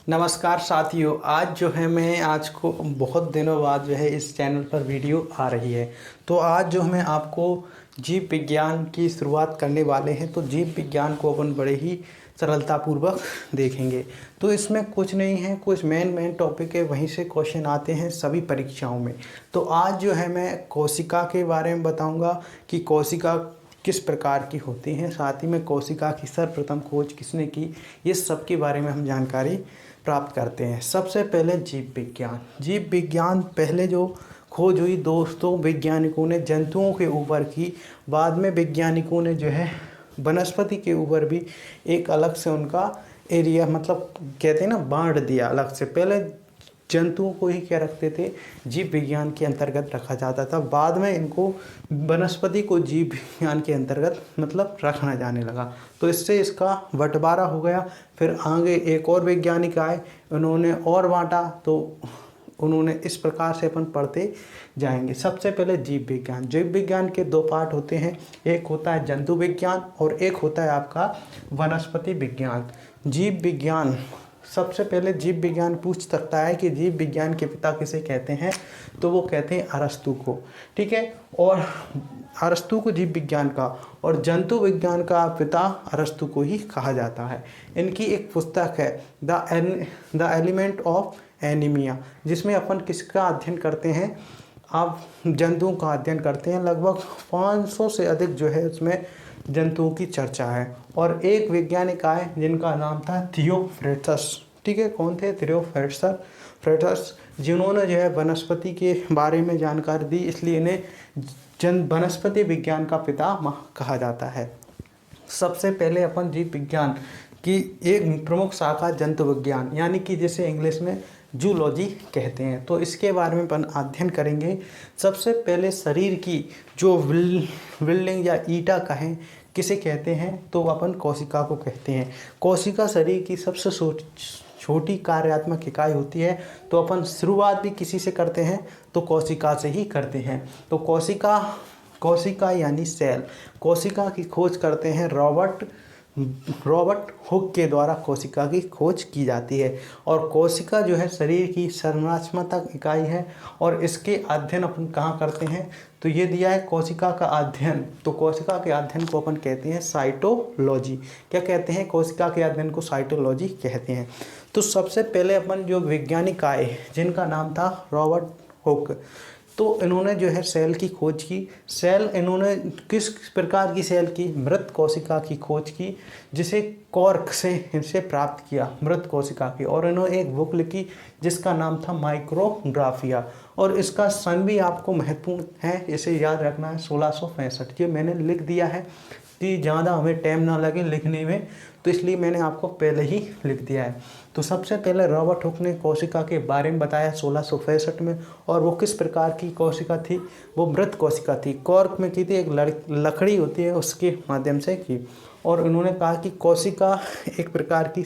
नमस्कार साथियों। आज जो है मैं आज को बहुत दिनों बाद जो है इस चैनल पर वीडियो आ रही है। तो आज जो मैं आपको जीव विज्ञान की शुरुआत करने वाले हैं। तो जीव विज्ञान को अपन बड़े ही सरलतापूर्वक देखेंगे। तो इसमें कुछ नहीं है, कुछ मेन टॉपिक है, वहीं से क्वेश्चन आते हैं सभी परीक्षाओं में। तो आज जो है मैं कोशिका के बारे में बताऊँगा कि कोशिका किस प्रकार की होती हैं, साथ ही में कोशिका की सर्वप्रथम खोज किसने की, ये सब के बारे में हम जानकारी प्राप्त करते हैं। सबसे पहले जीव विज्ञान पहले जो खोज हुई दोस्तों, वैज्ञानिकों ने जंतुओं के ऊपर की। बाद में वैज्ञानिकों ने जो है वनस्पति के ऊपर भी एक अलग से उनका एरिया, मतलब कहते हैं ना, बांट दिया अलग से। पहले जंतुओं को ही क्या रखते थे, जीव विज्ञान के अंतर्गत रखा जाता था। बाद में इनको वनस्पति को जीव विज्ञान के अंतर्गत मतलब रखना जाने लगा। तो इससे इसका बंटवारा हो गया। फिर आगे एक और वैज्ञानिक आए, उन्होंने और बांटा। तो उन्होंने इस प्रकार से अपन पढ़ते जाएंगे। सबसे पहले जीव विज्ञान के दो पार्ट होते हैं, एक होता है जंतु विज्ञान और एक होता है आपका वनस्पति विज्ञान। जीव विज्ञान, सबसे पहले जीव विज्ञान पूछ सकता है कि जीव विज्ञान के पिता किसे कहते हैं, तो वो कहते हैं अरस्तु को। ठीक है, और अरस्तु को जीव विज्ञान का और जंतु विज्ञान का पिता अरस्तु को ही कहा जाता है। इनकी एक पुस्तक है द एलिमेंट ऑफ एनीमिया, जिसमें अपन किसका अध्ययन करते हैं, आप जंतुओं का अध्ययन करते हैं। लगभग 500 से अधिक जो है उसमें जंतुओं की चर्चा है। और एक वैज्ञानिक आए जिनका नाम था थियोफ्रेटस। ठीक है, कौन थे? थियोफ्रेटस, जिन्होंने जो है वनस्पति के बारे में जानकारी दी, इसलिए इन्हें वनस्पति विज्ञान का पिता कहा जाता है। सबसे पहले अपन जीव विज्ञान की एक प्रमुख शाखा जंतु विज्ञान, यानी कि जिसे इंग्लिश में जूलॉजी कहते हैं, तो इसके बारे में अपन अध्ययन करेंगे। सबसे पहले शरीर की जो बिल्डिंग या ईटा कहें, किसे कहते हैं, तो अपन कोशिका को कहते हैं। कोशिका शरीर की सबसे छोटी कार्यात्मक इकाई होती है। तो अपन शुरुआत भी किसी से करते हैं, तो कोशिका से ही करते हैं। तो कोशिका यानी सेल, कोशिका की खोज करते हैं रॉबर्ट हुक के द्वारा कोशिका की खोज की जाती है। और कोशिका जो है शरीर की संरचनात्मक इकाई है। और इसके अध्ययन अपन कहाँ करते हैं, तो ये दिया है कोशिका का अध्ययन। तो कोशिका के अध्ययन को अपन कहते हैं साइटोलॉजी। क्या कहते हैं? कोशिका के अध्ययन को साइटोलॉजी कहते हैं। तो सबसे पहले अपन जो वैज्ञानिक आए, जिनका नाम था रॉबर्ट हुक, तो इन्होंने जो है सेल की खोज की। इन्होंने किस प्रकार की सेल की? मृत कोशिका की खोज की, जिसे कॉर्क से इनसे प्राप्त किया, मृत कोशिका की। और इन्होंने एक बुक लिखी जिसका नाम था माइक्रोग्राफिया। और इसका सन भी आपको महत्वपूर्ण है, इसे याद रखना है, 1665। ये मैंने लिख दिया है कि ज़्यादा हमें टाइम ना लगे लिखने में, तो इसलिए मैंने आपको पहले ही लिख दिया है। तो सबसे पहले रॉबर्ट हुक ने कोशिका के बारे में बताया 1665 में। और वो किस प्रकार की कोशिका थी? वो मृत कोशिका थी। कॉर्क में की थी, एक लकड़ी होती है उसके माध्यम से की। और उन्होंने कहा कि कोशिका एक प्रकार की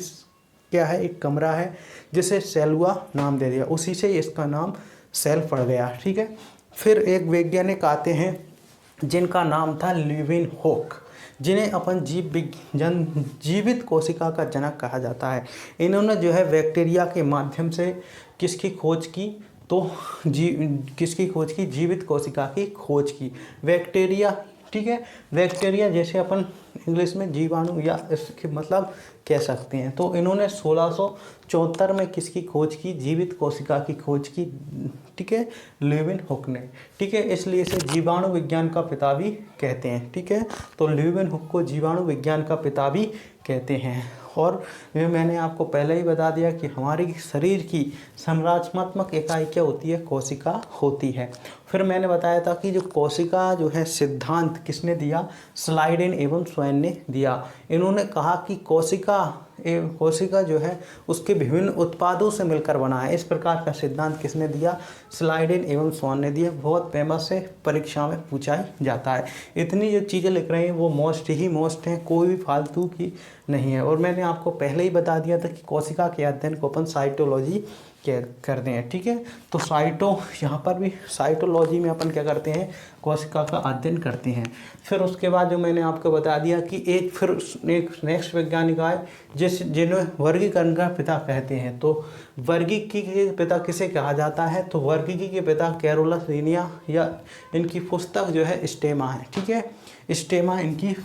क्या है, एक कमरा है, जिसे सेल हुआ नाम दे दिया, उसी से इसका नाम सेल पड़ गया। ठीक है, फिर एक वैज्ञानिक आते हैं जिनका नाम था ल्यूविन हुक, जिन्हें अपन जीवित कोशिका का जनक कहा जाता है। इन्होंने जो है बैक्टीरिया के माध्यम से किसकी खोज की, तो किसकी खोज की? जीवित कोशिका की खोज की। बैक्टीरिया, ठीक है, बैक्टीरिया जैसे अपन इंग्लिश में जीवाणु या इसके मतलब कह सकते हैं। तो इन्होंने 1674 में किसकी खोज की? जीवित कोशिका की खोज की। ठीक है, ल्यूविन हुक ने। ठीक है, इसलिए इसे जीवाणु विज्ञान का पिता भी कहते हैं। ठीक है, तो ल्यूविन हुक को जीवाणु विज्ञान का पिता भी कहते हैं। और ये मैंने आपको पहले ही बता दिया कि हमारी शरीर की संरचनात्मक इकाई क्या होती है? कोशिका होती है। फिर मैंने बताया था कि जो कोशिका जो है सिद्धांत किसने दिया? स्लाइडेन एवं स्वयं ने दिया। इन्होंने कहा कि कोशिका जो है उसके विभिन्न उत्पादों से मिलकर बना है। इस प्रकार का सिद्धांत किसने दिया? स्लाइडेन एवं स्वयं ने दिया। बहुत फेमस है, परीक्षा में पूछा जाता है। इतनी जो चीज़ें लिख रहे हैं वो मोस्ट हैं, कोई भी फालतू की नहीं है। और मैंने आपको पहले ही बता दिया था कि कोशिका के अध्ययन को अपन साइटोलॉजी करते हैं। ठीक है, तो यहाँ पर भी साइटोलॉजी में अपन क्या करते हैं, कोशिका का अध्ययन करते हैं। फिर उसके बाद जो मैंने आपको बता दिया कि एक नेक्स्ट वैज्ञानिक आए जिन्हें वर्गीकरण का पिता कहते हैं। तो वर्गीकी के पिता किसे कहा जाता है, तो वर्गीकी के पिता कैरोलस लिनिया, या इनकी पुस्तक जो है स्टेमा है। ठीक है, स्टेमा इनकी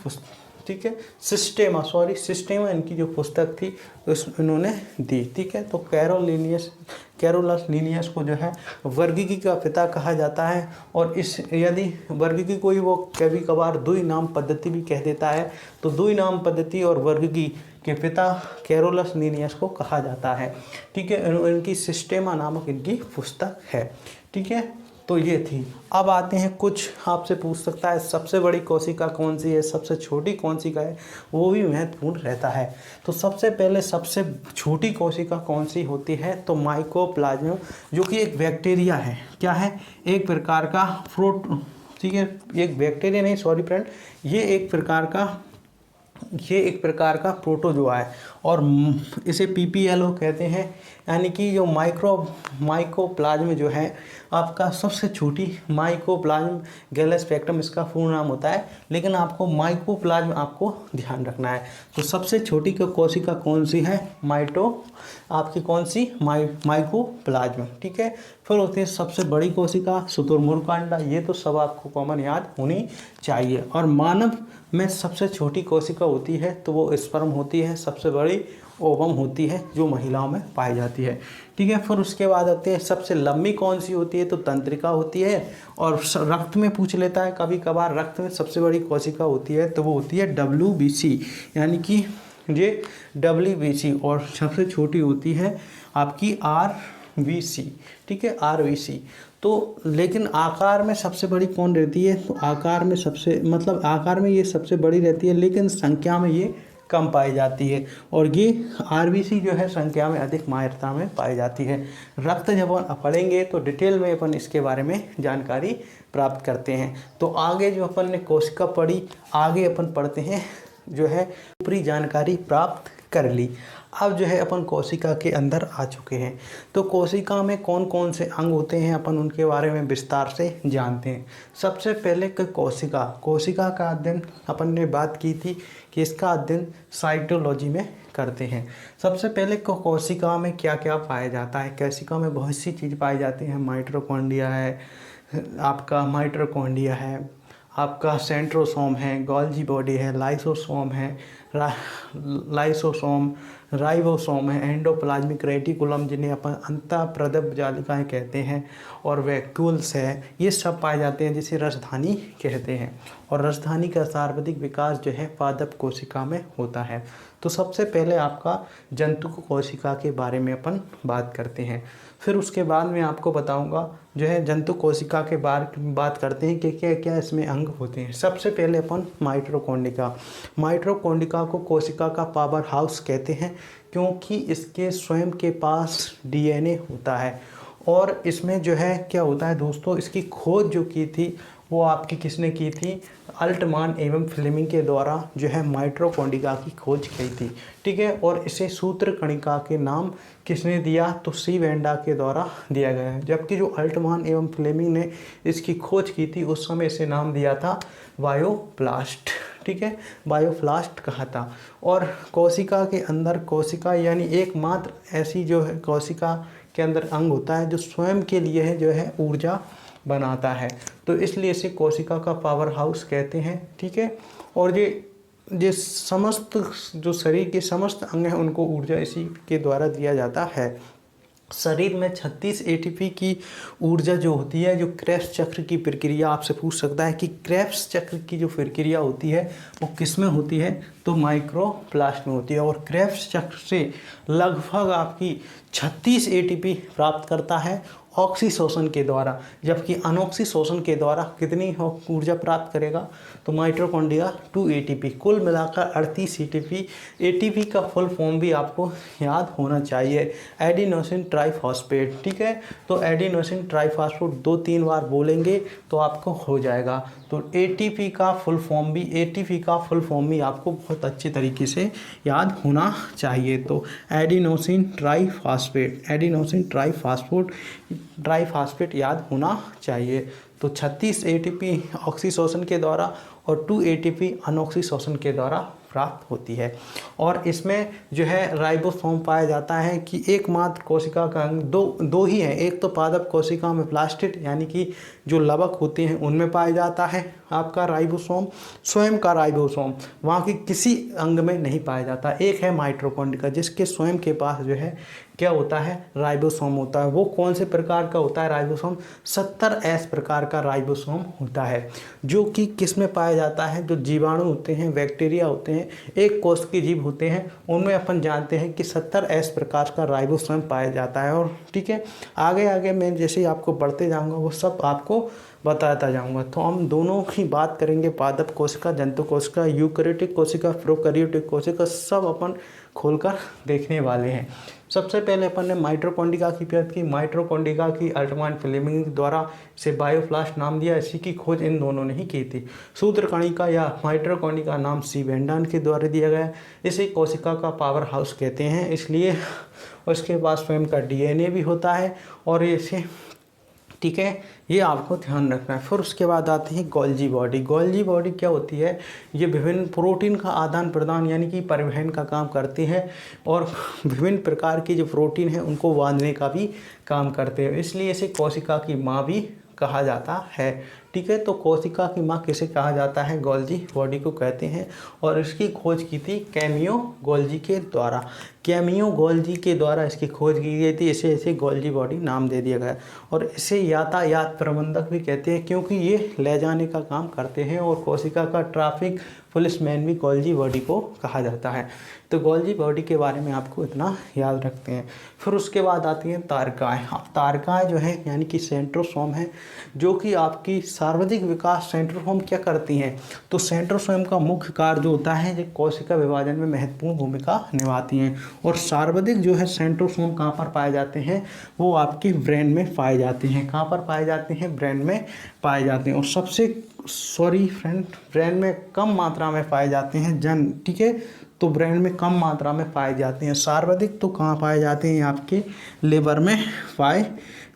ठीक है, सिस्टेमा इनकी जो पुस्तक थी उस इन्होंने दी। ठीक है, तो कैरोलस लिनियस को जो है वर्गीकी का पिता कहा जाता है। और यदि वर्गीकी को ही वो कभी कभार द्वि नाम पद्धति भी कह देता है, तो द्वि नाम पद्धति और वर्गीकी के पिता कैरोलस लिनियस को कहा जाता है। ठीक है, इनकी सिस्टेमा नामक इनकी पुस्तक है। ठीक है, तो ये थी। अब आते हैं, कुछ आपसे पूछ सकता है सबसे बड़ी कोशिका कौन सी है, सबसे छोटी कौन सी का है, वो भी महत्वपूर्ण रहता है। तो सबसे पहले सबसे छोटी कोशिका कौन सी होती है, तो माइकोप्लाज्मा, जो कि एक बैक्टीरिया है। क्या है, एक प्रकार का ठीक है, एक बैक्टीरिया नहीं, सॉरी फ्रेंड, ये एक प्रकार का प्रोटोजोआ है और इसे PPLO कहते हैं। यानी कि जो माइकोप्लाज्म जो है आपका सबसे छोटी माइकोप्लाज्म गैलेस्पेक्ट्रम इसका पूर्ण नाम होता है, लेकिन आपको माइकोप्लाज्म आपको ध्यान रखना है। तो सबसे छोटी कोशिका कौन सी है, आपकी कौन सी, माइकोप्लाज्म। ठीक है, फिर होती है सबसे बड़ी कोशिका शुतुरमुर्ग का अंडा। ये तो सब आपको कॉमन याद होनी चाहिए। और मानव में सबसे छोटी कोशिका होती है तो वो स्पर्म होती है, सबसे बड़ी ओवम होती है जो महिलाओं में पाई जाती है। ठीक है, फिर उसके बाद आते हैं सबसे लंबी कौन सी होती है, तो तंत्रिका होती है। और रक्त में पूछ लेता है कभी कभार, रक्त में सबसे बड़ी कोशिका होती है तो वो होती है WBC, यानी कि ये WBC। और सबसे छोटी होती है आपकी RBC। ठीक है, RBC। तो लेकिन आकार में सबसे बड़ी कौन रहती है, तो आकार में ये सबसे बड़ी रहती है, लेकिन संख्या में ये कम पाई जाती है। और ये RBC जो है संख्या में अधिक मात्रा में पाई जाती है। रक्त जब अपन पढ़ेंगे तो डिटेल में अपन इसके बारे में जानकारी प्राप्त करते हैं। तो आगे जो अपन ने कोशिका पढ़ी, आगे अपन पढ़ते हैं जो है पूरी जानकारी प्राप्त कर ली। अब जो है अपन कोशिका के अंदर आ चुके हैं। तो कोशिका में कौन कौन से अंग होते हैं अपन उनके बारे में विस्तार से जानते हैं। सबसे पहले कोशिका का अध्ययन अपन ने बात की थी कि इसका अध्ययन साइटोलॉजी में करते हैं। सबसे पहले कोशिका में क्या क्या पाया जाता है। कोशिका में बहुत सी चीज़ पाई जाती हैं। माइटोकॉन्ड्रिया है, आपका सेंट्रोसोम है, गोल्जी बॉडी है, लाइसोसोम है, राइबोसोम है, एंडोप्लाज्मिक रेटिकुलम जिन्हें अपन अंतःप्रदब जालिकाएं कहते हैं, और वैक्यूल्स है। ये सब पाए जाते हैं जिसे रसधानी कहते हैं। और रसधानी का सर्वाधिक विकास जो है पादप कोशिका में होता है। तो सबसे पहले आपका जंतु कोशिका के बारे में अपन बात करते हैं। फिर उसके बाद में आपको बताऊंगा जो है जंतु कोशिका के बात करते हैं कि क्या क्या इसमें अंग होते हैं। सबसे पहले अपन माइटोकॉन्ड्रिया को कोशिका का पावर हाउस कहते हैं, क्योंकि इसके स्वयं के पास DNA होता है। और इसमें जो है क्या होता है दोस्तों, इसकी खोज जो की थी वो आपकी किसने की थी, अल्टमान एवं फ्लेमिंग के द्वारा जो है माइटोकॉन्ड्रिया की खोज की थी। ठीक है, और इसे सूत्र कणिका के नाम किसने दिया, तो सी वेंडा के द्वारा दिया गया है। जबकि जो अल्टमान एवं फ्लेमिंग ने इसकी खोज की थी उस समय इसे नाम दिया था बायोप्लास्ट। ठीक है, बायोप्लास्ट कहा था। और कोशिका के अंदर कोशिका यानी एकमात्र ऐसी जो है कोशिका के अंदर अंग होता है जो स्वयं के लिए है जो है ऊर्जा बनाता है, तो इसलिए इसे कोशिका का पावर हाउस कहते हैं। ठीक है, और ये समस्त जो शरीर के समस्त अंग हैं उनको ऊर्जा इसी के द्वारा दिया जाता है। शरीर में 36 ATP की ऊर्जा जो होती है, जो क्रेब्स चक्र की प्रक्रिया आपसे पूछ सकता है कि क्रेब्स चक्र की जो प्रक्रिया होती है वो किस में होती है, तो माइक्रोप्लास्ट में होती है। और क्रेब्स चक्र से लगभग आपकी 36 ATP प्राप्त करता है ऑक्सीशोषण के द्वारा, जबकि अनऑक्सीशोषण के द्वारा कितनी ऊर्जा प्राप्त करेगा, तो माइटोकॉन्ड्रिया 2 ATP, कुल मिलाकर 38 ATP। ATP का फुल फॉर्म भी आपको याद होना चाहिए, एडिनोसिन ट्राइफॉस्फेट। ठीक है, तो एडिनोसिन ट्राइफॉस्फेट 2-3 बार बोलेंगे तो आपको हो जाएगा। तो ATP का फुल फॉर्म भी आपको बहुत अच्छे तरीके से याद होना चाहिए। तो एडिनोसिन ट्राइफॉस्फेट याद होना चाहिए। तो 36 ATP ऑक्सीशोषण के द्वारा और 2 ATP अनऑक्सीशोषण के द्वारा प्राप्त होती है। और इसमें जो है राइबोसोम पाया जाता है कि एकमात्र कोशिका का अंग दो ही है, एक तो पादप कोशिका में प्लास्टिड यानी कि जो लवक होते हैं उनमें पाया जाता है आपका राइबोसोम, स्वयं का राइबोसोम वहाँ की किसी अंग में नहीं पाया जाता। एक है माइटोकॉन्ड्रिया जिसके स्वयं के पास जो है क्या होता है, राइबोसोम होता है। वो कौन से प्रकार का होता है राइबोसोम, 70S प्रकार का राइबोसोम होता है, जो कि किस में पाया जाता है, जो जीवाणु होते हैं, बैक्टीरिया होते हैं, एक कोष के जीव होते हैं, उनमें अपन जानते हैं कि 70S प्रकार का राइबोसोम पाया जाता है। और ठीक है, आगे मैं जैसे ही आपको बढ़ते जाऊँगा वो सब आपको बताता जाऊंगा। तो हम दोनों की बात करेंगे, पादप कोशिका, जंतु कोशिका, यूकैरियोटिक कोशिका, प्रोकैरियोटिक कोशिका, सब अपन खोलकर देखने वाले हैं। सबसे पहले अपन ने माइटोकॉन्ड्रिया की बात की। माइटोकॉन्ड्रिया की अल्टमान फ्लेमिंग द्वारा इसे बायोप्लास्ट नाम दिया। इसी की खोज इन दोनों ने ही की थी। सूत्रकणिका या माइटोकॉन्ड्रिया का नाम सी वेंडान के द्वारा दिया गया। इसे कोशिका का पावर हाउस कहते हैं, इसलिए उसके पास स्वयं का DNA भी होता है और इसे, ठीक है, ये आपको ध्यान रखना है। फिर उसके बाद आती है गोल्जी बॉडी। गोल्जी बॉडी क्या होती है, ये विभिन्न प्रोटीन का आदान प्रदान यानी कि परिवहन का काम करती है और विभिन्न प्रकार की जो प्रोटीन है उनको बांधने का भी काम करते हैं, इसलिए इसे कोशिका की माँ भी कहा जाता है। ठीक है, तो कोशिका की माँ किसे कहा जाता है, गोल्जी बॉडी को कहते हैं। और इसकी खोज की थी कैमियो गोल्जी के द्वारा। कैमियो गोल्जी के द्वारा इसकी खोज की गई थी, इसे गोल्जी बॉडी नाम दे दिया गया। और इसे यातायात प्रबंधक भी कहते हैं क्योंकि ये ले जाने का काम करते हैं। और कोशिका का ट्रैफिक पुलिसमैन भी गोल्जी बॉडी को कहा जाता है। तो गोल्जी बॉडी के बारे में आपको इतना याद रखते हैं। फिर उसके बाद आती हैं तारकाएँ। अब तारकाएँ जो है यानी कि सेंट्रोसोम है, जो कि आपकी सर्वाधिक विकास सेंट्रोसोम क्या करती हैं, तो सेंट्रोसोम का मुख्य कार्य जो होता है, जो कोशिका विभाजन में महत्वपूर्ण भूमिका निभाती हैं। और सर्वाधिक जो है सेंट्रोसोम कहाँ पर पाए जाते हैं, वो आपकी ब्रेन में पाए जाते हैं। कहाँ पर पाए जाते हैं, ब्रेन में पाए जाते हैं। और सबसे ब्रेन में कम मात्रा में पाए जाते हैं ठीक है, तो ब्रेन में कम मात्रा में पाए जाते हैं। सर्वाधिक तो कहाँ पाए जाते हैं, आपके लिवर में पाए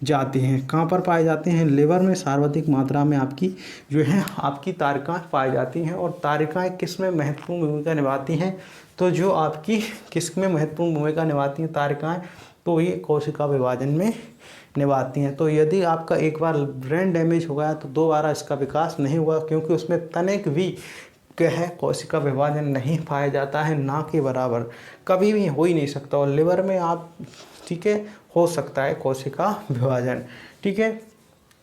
जाते हैं। कहाँ पर पाए जाते हैं, लिवर में सर्वाधिक मात्रा में आपकी जो है आपकी तारकाएँ पाई जाती हैं। और तारकाएँ किस में महत्वपूर्ण भूमिका निभाती हैं, तो जो आपकी किस में महत्वपूर्ण भूमिका निभाती हैं तारकाएँ, तो ये कोशिका विभाजन में निभाती हैं। तो यदि आपका एक बार ब्रेन डैमेज हो गया तो दोबारा इसका विकास नहीं हुआ, क्योंकि उसमें तनिक भी क्या है, कोशिका विभाजन नहीं पाया जाता है, ना के बराबर कभी भी हो ही नहीं सकता। और लिवर में आप, ठीक है, हो सकता है कोशिका विभाजन। ठीक है,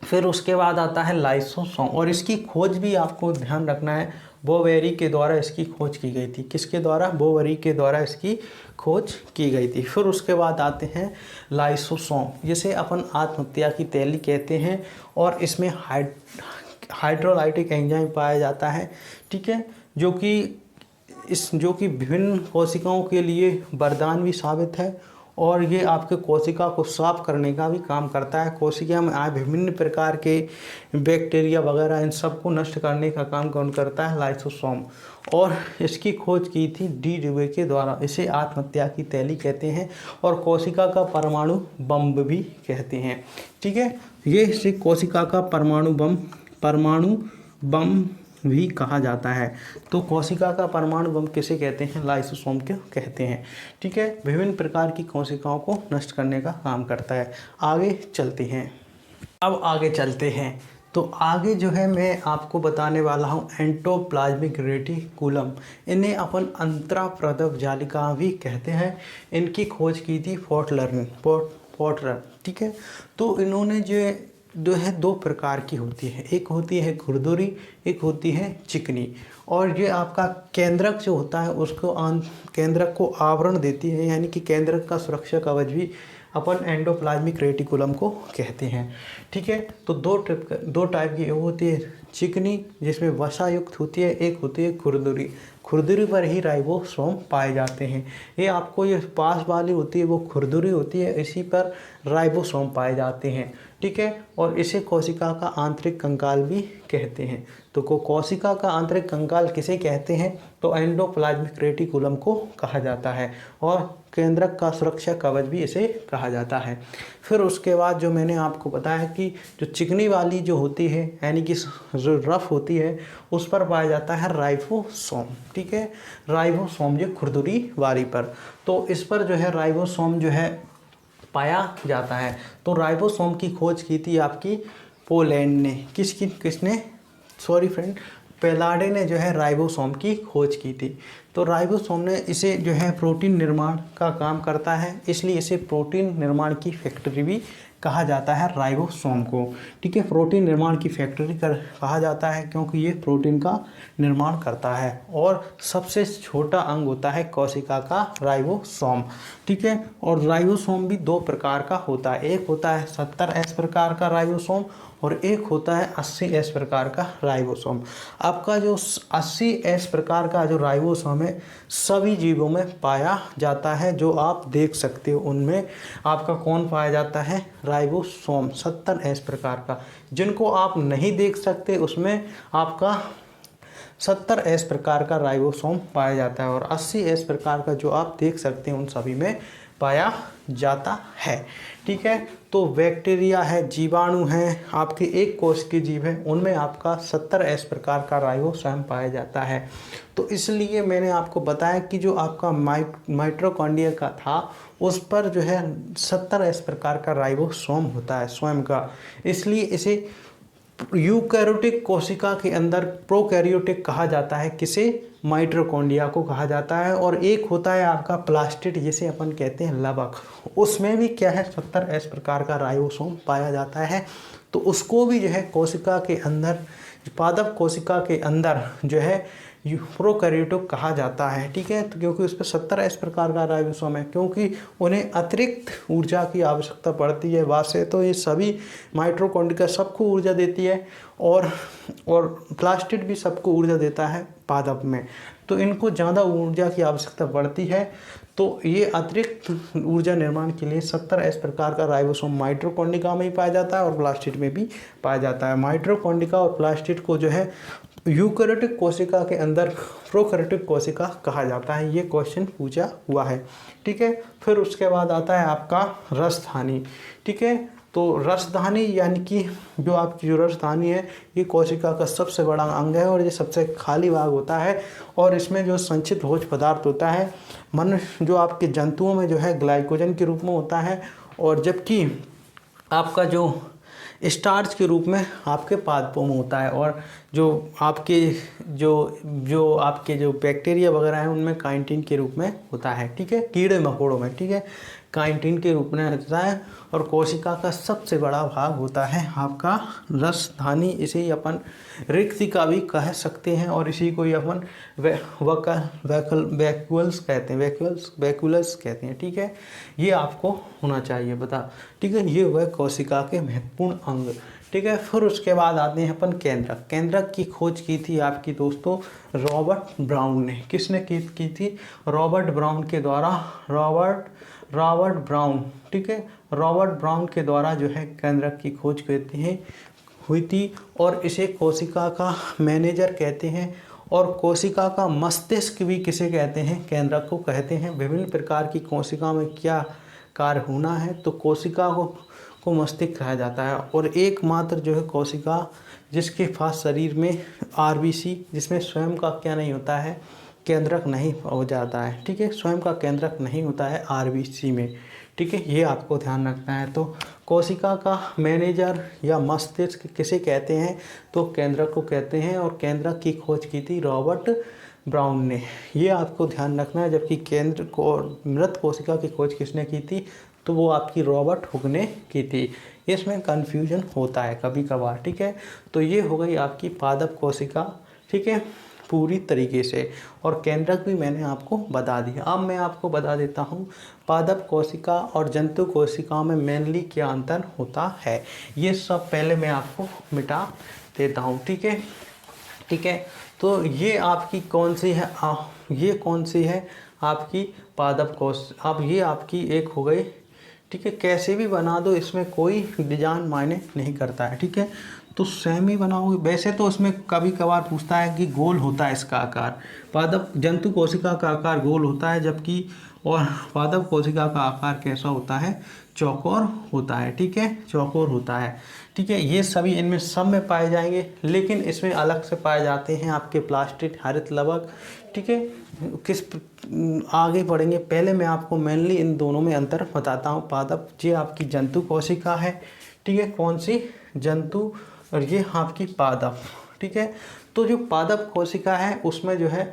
फिर उसके बाद आता है लाइसोसोम। और इसकी खोज भी आपको ध्यान रखना है, बोवेरी के द्वारा इसकी खोज की गई थी। किसके द्वारा, बोवेरी के द्वारा इसकी खोज की गई थी। फिर उसके बाद आते हैं लाइसोसोम, जिसे अपन आत्महत्या की तैली कहते हैं। और इसमें हाइड्रोलाइटिक एंजाइम पाया जाता है। ठीक है, जो कि विभिन्न कोशिकाओं के लिए वरदान भी साबित है। और ये आपके कोशिका को साफ करने का भी काम करता है। कोशिका में आए विभिन्न प्रकार के बैक्टीरिया वगैरह इन सब को नष्ट करने का काम कौन करता है, लाइसोसोम। और इसकी खोज की थी डी ड्यूवे के द्वारा। इसे आत्महत्या की तैली कहते हैं और कोशिका का परमाणु बम भी कहते हैं। ठीक है, ये इसे कोशिका का परमाणु बम भी कहा जाता है। तो कोशिका का परमाणु बम किसे कहते हैं, लाइसोसोम को कहते हैं। ठीक है, विभिन्न प्रकार की कोशिकाओं को नष्ट करने का काम करता है। आगे चलते हैं। अब आगे चलते हैं तो आगे जो है मैं आपको बताने वाला हूँ एंडोप्लाज्मिक रेटिकुलम। इन्हें अपन अंतराप्रदव जालिका भी कहते हैं। इनकी खोज की थी पोर्टर। ठीक है, तो इन्होंने जो है दो प्रकार की होती है, एक होती है खुरदुरी, एक होती है चिकनी। और ये आपका केंद्रक जो होता है उसको केंद्रक को आवरण देती है, यानी कि केंद्रक का सुरक्षा कवच भी अपन एंडोप्लाज्मिक रेटिकुलम को कहते हैं। ठीक है, तो दो टाइप की होती है, चिकनी जिसमें वसा युक्त होती है, एक होती है खुरदुरी। खुरदुरी पर ही राइबोसोम पाए जाते हैं। ये आपको ये पास वाली होती है वो खुरदुरी होती है, इसी पर राइबोसोम पाए जाते हैं। ठीक है, और इसे कोशिका का आंतरिक कंकाल भी कहते हैं। तो कोशिका का आंतरिक कंकाल किसे कहते हैं? तो एंडोप्लाज्मिक रेटिकुलम को कहा जाता है, और केंद्रक का सुरक्षा कवच भी इसे कहा जाता है। फिर उसके बाद जो मैंने आपको बताया कि जो चिकनी वाली जो होती है, यानी कि जो रफ होती है, उस पर पाया जाता है राइबोसोम। ठीक है, राइबोसोम जो खुरदुरी वाली पर, तो इस पर जो है राइबोसोम जो है पाया जाता है। तो राइबोसोम की खोज की थी आपकी पोलैंड ने। किसने सॉरी फ्रेंड, पेलाडे ने जो है राइबोसोम की खोज की थी। तो राइबोसोम ने इसे जो है प्रोटीन निर्माण का काम करता है, इसलिए इसे प्रोटीन निर्माण की फैक्ट्री भी कहा जाता है राइबोसोम को। ठीक है, प्रोटीन निर्माण की फैक्ट्री कहा जाता है क्योंकि ये प्रोटीन का निर्माण करता है, और सबसे छोटा अंग होता है कोशिका का राइबोसोम। ठीक है, और राइबोसोम भी दो प्रकार का होता है, एक होता है 70S प्रकार का राइबोसोम और एक होता है 80S प्रकार का राइबोसोम। आपका जो 80S प्रकार का जो राइबोसोम है सभी जीवों में पाया जाता है, जो आप देख सकते हो उनमें आपका कौन पाया जाता है? राइबोसोम 70S प्रकार का। जिनको आप नहीं देख सकते उसमें आपका 70S प्रकार का राइबोसोम पाया जाता है, और 80S प्रकार का जो आप देख सकते हैं उन सभी में पाया जाता है। ठीक है, तो बैक्टीरिया है, जीवाणु हैं, आपके एक कोश के जीव हैं, उनमें आपका 70S प्रकार का राइबोसोम पाया जाता है। तो इसलिए मैंने आपको बताया कि जो आपका माइटोकॉन्ड्रिया का था उस पर जो है 70S प्रकार का राइबोसोम होता है स्वयं का, इसलिए इसे यूकैरियोटिक कोशिका के अंदर प्रोकैरियोटिक कहा जाता है। किसे? माइटोकॉन्ड्रिया को कहा जाता है। और एक होता है आपका प्लास्टिड जिसे अपन कहते हैं लवक, उसमें भी क्या है 70S प्रकार का राइबोसोम पाया जाता है। तो उसको भी जो है कोशिका के अंदर, पादप कोशिका के अंदर जो है प्रोकैरियोटिक कहा जाता है। ठीक है, तो क्योंकि उस पर 70S प्रकार का राइबोसोम है, क्योंकि उन्हें अतिरिक्त ऊर्जा की आवश्यकता पड़ती है बाहर से, तो ये सभी माइटोकॉन्ड्रिया सबको ऊर्जा देती है, और प्लास्टिड भी सबको ऊर्जा देता है पादप में, तो इनको ज़्यादा ऊर्जा की आवश्यकता पड़ती है। तो ये अतिरिक्त ऊर्जा निर्माण के लिए 70S प्रकार का राइबोसोम माइटोकॉन्ड्रिया में ही पाया जाता है और प्लास्टिड में भी पाया जाता है। माइटोकॉन्ड्रिया और प्लास्टिड को जो है यूकैरियोटिक कोशिका के अंदर प्रोकैरियोटिक कोशिका कहा जाता है। ये क्वेश्चन पूछा हुआ है। ठीक है, फिर उसके बाद आता है आपका रसधानी। ठीक है, तो रसधानी यानी कि जो आपकी जो रसधानी है ये कोशिका का सबसे बड़ा अंग है, और ये सबसे खाली भाग होता है, और इसमें जो संचित भोज्य पदार्थ होता है मनुष्य जो आपके जंतुओं में जो है ग्लाइकोजन के रूप में होता है, और जबकि आपका जो स्टार्च के रूप में आपके पादपों में होता है, और जो आपके जो बैक्टीरिया वगैरह हैं उनमें काइटिन के रूप में होता है। ठीक है, कीड़े मकोड़ों में, ठीक है, काइटिन के रूप में रहता है। और कोशिका का सबसे बड़ा भाग होता है आपका रसधानी, इसे ही अपन रिक्तिका भी कह सकते हैं, और इसी को ही अपन वैक्यूल्स कहते हैं। ठीक है, ये आपको होना चाहिए बता। ठीक है, ये हुआ कोशिका के महत्वपूर्ण अंग। ठीक है, फिर उसके बाद आते हैं अपन केंद्रक। केंद्रक की खोज की थी आपकी दोस्तों रॉबर्ट ब्राउन ने। किसने की थी? रॉबर्ट ब्राउन के द्वारा। रॉबर्ट ब्राउन, ठीक है, रॉबर्ट ब्राउन के द्वारा जो है केंद्रक की खोज हुई थी, और इसे कोशिका का मैनेजर कहते हैं, और कोशिका का मस्तिष्क भी किसे कहते हैं? केंद्रक को कहते हैं। विभिन्न प्रकार की कोशिका में क्या कार्य होना है, तो कोशिका को मस्तिष्क कहा जाता है। और एकमात्र जो है कोशिका जिसके पास शरीर में RBC, जिसमें स्वयं का क्या नहीं होता है? केंद्रक नहीं हो जाता है। ठीक है, स्वयं का केंद्रक नहीं होता है RBC में। ठीक है, ये आपको ध्यान रखना है। तो कोशिका का मैनेजर या मस्तिष्क किसे कहते हैं? तो केंद्रक को कहते हैं, और केंद्रक की खोज की थी रॉबर्ट ब्राउन ने। ये आपको ध्यान रखना है। जबकि मृत कोशिका की खोज किसने की थी? तो वो आपकी रॉबर्ट हुक ने की थी। इसमें कन्फ्यूजन होता है कभी कभार। ठीक है, तो ये हो गई आपकी पादप कोशिका। ठीक है, पूरी तरीके से, और केंद्रक भी मैंने आपको बता दिया। अब मैं आपको बता देता हूँ पादप कोशिका और जंतु कोशिकाओं में मेनली क्या अंतर होता है। ये सब पहले मैं आपको मिटा देता हूँ, ठीक है। ठीक है, तो ये आपकी कौन सी है, ये कौन सी है आपकी पादप कोश, अब ये आपकी एक हो गई, ठीक है। कैसे भी बना दो, इसमें कोई डिजाइन मायने नहीं करता है, ठीक है। तो सेम ही बनाओगे। वैसे तो इसमें कभी कभार पूछता है कि गोल होता है इसका आकार, पादप जंतु कोशिका का आकार गोल होता है, जबकि और पादप कोशिका का आकार कैसा होता है, चौकोर होता है, ठीक है, चौकोर होता है, ठीक है। ये सभी इनमें सब में पाए जाएंगे, लेकिन इसमें अलग से पाए जाते हैं आपके प्लास्टिड, हरित लवक, ठीक है। किस आगे बढ़ेंगे, पहले मैं आपको मेनली इन दोनों में अंतर बताता हूँ। पादप ये आपकी जंतु कोशिका है, ठीक है, कौन सी, जंतु, और ये आपकी पादप, ठीक है। तो जो पादप कोशिका है उसमें जो है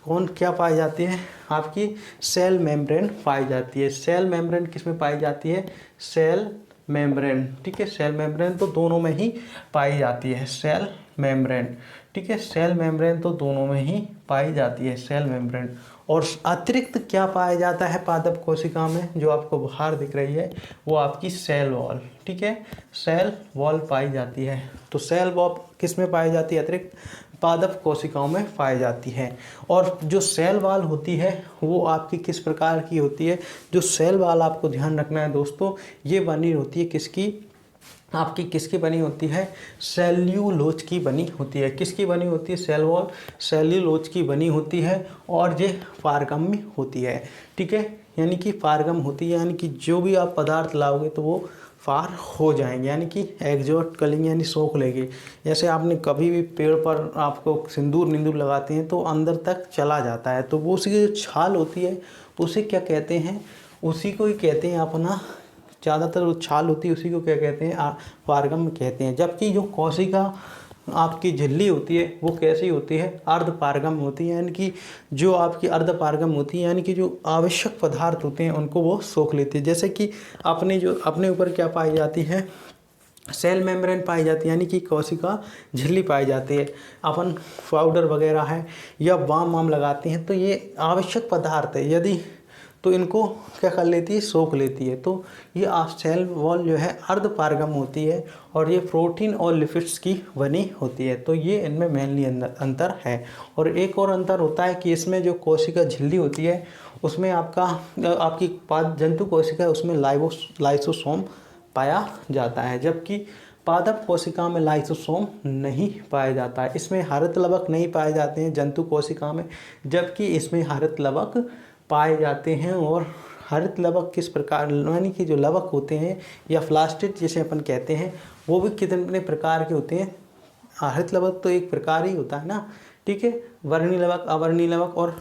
कौन क्या पाई जाती है, आपकी सेल मेम्ब्रेन पाई जाती है। सेल मेम्ब्रेन किस में पाई जाती है, सेल मेम्ब्रेन, ठीक है। सेल मेम्ब्रेन तो दोनों में ही पाई जाती है, सेल मेम्ब्रेन, ठीक है। सेल मेम्ब्रेन तो दोनों में ही पाई जाती है, सेल मेम्ब्रेन। और अतिरिक्त क्या पाया जाता है पादप कोशिका में, जो आपको बाहर दिख रही है, वो आपकी सेल वॉल, ठीक है, सेल वॉल पाई जाती है। तो सेल वॉल किस में पाई जाती है, अतिरिक्त पादप कोशिकाओं में पाई जाती है। और जो सेल वॉल होती है वो आपकी किस प्रकार की होती है, जो सेल वॉल आपको ध्यान रखना है दोस्तों, ये बनी होती है किसकी, आपकी किसकी बनी होती है, सेल्यूलोज की बनी होती है। किसकी बनी होती है, सेल वॉल सेल्यूलोज की बनी होती है, और ये पारगम्य होती है, ठीक है। यानी कि पारगम होती है, यानी कि जो भी आप पदार्थ लाओगे तो वो पार हो जाएंगे, यानी कि एग्जॉस्ट करेंगे, यानी सोख लेंगे। जैसे आपने कभी भी पेड़ पर आपको सिंदूर निंदूर लगाते हैं तो अंदर तक चला जाता है, तो वो उसकी जो छाल होती है उसे क्या कहते हैं, उसी को ही कहते हैं अपना, ज़्यादातर वो छाल होती है उसी को क्या कहते हैं, पारगम कहते हैं। जबकि जो कोशिका आपकी झिल्ली होती है वो कैसी होती है, अर्ध पारगम होती है, यानी कि जो आपकी अर्ध पारगम होती है, यानी कि जो आवश्यक पदार्थ होते हैं उनको वो सोख लेती है। जैसे कि अपने ऊपर क्या पाई जाती है, सेल मेम्ब्रेन पाई जाती है, यानी कि कोशिका झिल्ली पाई जाती है। अपन पाउडर वगैरह है या बाम वाम लगाते हैं तो ये आवश्यक पदार्थ है, यदि तो इनको क्या कर लेती है, सोख लेती है। तो ये सेल वॉल जो है अर्ध पारगम होती है, और ये प्रोटीन और लिपिड्स की बनी होती है। तो ये इनमें मेनली अंतर है। और एक और अंतर होता है कि इसमें जो कोशिका झिल्ली होती है उसमें आपकी जंतु कोशिका है उसमें लाइसोसोम पाया जाता है, जबकि पादप कोशिका में लाइसोसोम नहीं पाया जाता है। इसमें हरित लवक नहीं पाए जाते हैं जंतु कोशिका में, जबकि इसमें हरित लवक पाए जाते हैं। और हरित लवक किस प्रकार, यानी कि जो लवक होते हैं या प्लास्टिड जिसे अपन कहते हैं, वो भी कितने प्रकार के होते हैं। हरित लवक तो एक प्रकार ही होता है ना, ठीक है, वर्णी लवक, अवर्णी लवक और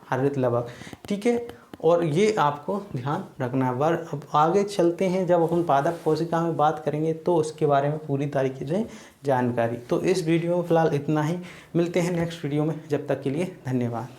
हरित लवक, ठीक है। और ये आपको ध्यान रखना है। अब आगे चलते हैं, जब अपन पादप कोशिका में बात करेंगे तो उसके बारे में पूरी तरीके से जानकारी। तो इस वीडियो में फ़िलहाल इतना ही, मिलते हैं नेक्स्ट वीडियो में, जब तक के लिए धन्यवाद।